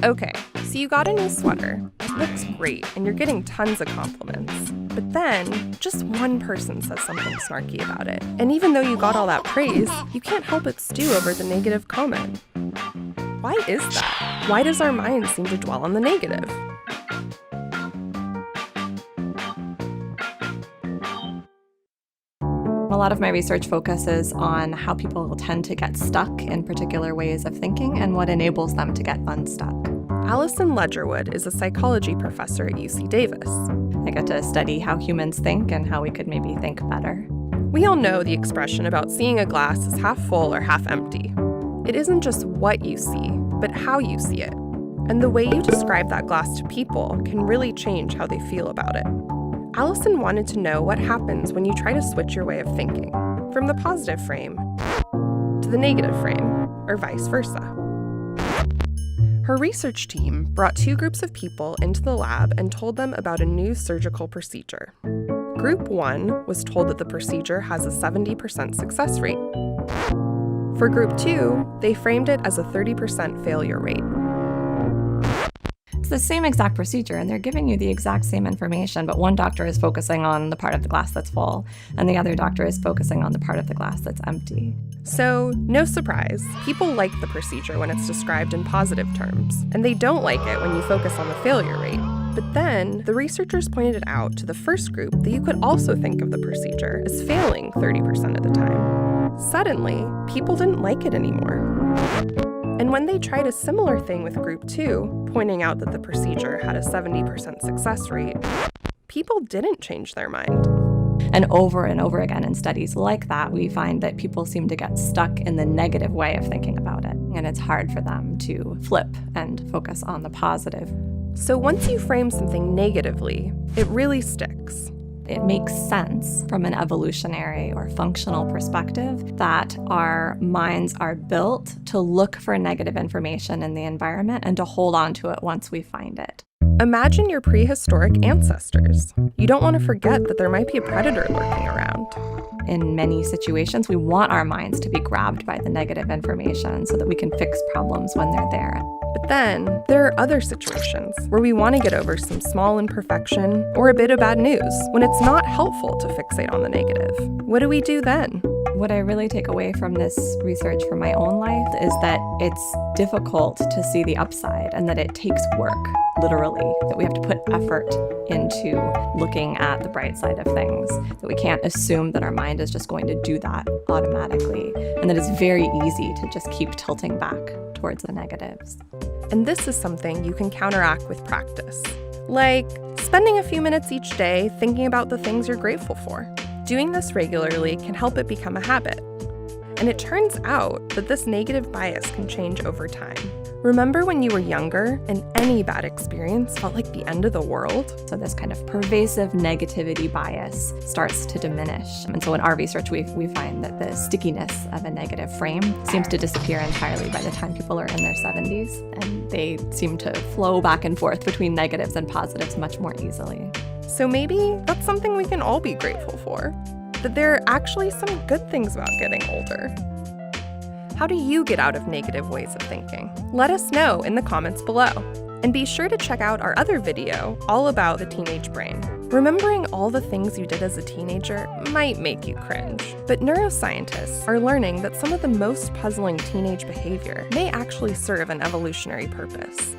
Okay, so you got a new sweater. It looks great, and you're getting tons of compliments. But then, just one person says something snarky about it. And even though you got all that praise, you can't help but stew over the negative comment. Why is that? Why does our mind seem to dwell on the negative? A lot of my research focuses on how people tend to get stuck in particular ways of thinking and what enables them to get unstuck. Allison Ledgerwood is a psychology professor at UC Davis. I get to study how humans think and how we could maybe think better. We all know the expression about seeing a glass as half full or half empty. It isn't just what you see, but how you see it. And the way you describe that glass to people can really change how they feel about it. Allison wanted to know what happens when you try to switch your way of thinking from the positive frame to the negative frame, or vice versa. Her research team brought two groups of people into the lab and told them about a new surgical procedure. Group 1 was told that the procedure has a 70% success rate. For Group 2, they framed it as a 30% failure rate. It's the same exact procedure, and they're giving you the exact same information, but one doctor is focusing on the part of the glass that's full, and the other doctor is focusing on the part of the glass that's empty. So, no surprise, people like the procedure when it's described in positive terms, and they don't like it when you focus on the failure rate. But then, the researchers pointed it out to the first group that you could also think of the procedure as failing 30% of the time. Suddenly, people didn't like it anymore. And when they tried a similar thing with Group 2, pointing out that the procedure had a 70% success rate, people didn't change their mind. And over again in studies like that, we find that people seem to get stuck in the negative way of thinking about it. And it's hard for them to flip and focus on the positive. So once you frame something negatively, it really sticks. It makes sense from an evolutionary or functional perspective that our minds are built to look for negative information in the environment and to hold on to it once we find it. Imagine your prehistoric ancestors. You don't want to forget that there might be a predator lurking around. In many situations, we want our minds to be grabbed by the negative information so that we can fix problems when they're there. But then, there are other situations where we want to get over some small imperfection or a bit of bad news when it's not helpful to fixate on the negative. What do we do then? What I really take away from this research for my own life is that it's difficult to see the upside and that it takes work, literally, that we have to put effort into looking at the bright side of things, that we can't assume that our mind is just going to do that automatically, and that it's very easy to just keep tilting back towards the negatives. And this is something you can counteract with practice, like spending a few minutes each day thinking about the things you're grateful for. Doing this regularly can help it become a habit. And it turns out that this negative bias can change over time. Remember when you were younger and any bad experience felt like the end of the world? So this kind of pervasive negativity bias starts to diminish. And so in our research, we find that the stickiness of a negative frame seems to disappear entirely by the time people are in their 70s. And they seem to flow back and forth between negatives and positives much more easily. So maybe that's something we can all be grateful for, that there are actually some good things about getting older. How do you get out of negative ways of thinking? Let us know in the comments below. And be sure to check out our other video all about the teenage brain. Remembering all the things you did as a teenager might make you cringe, but neuroscientists are learning that some of the most puzzling teenage behavior may actually serve an evolutionary purpose.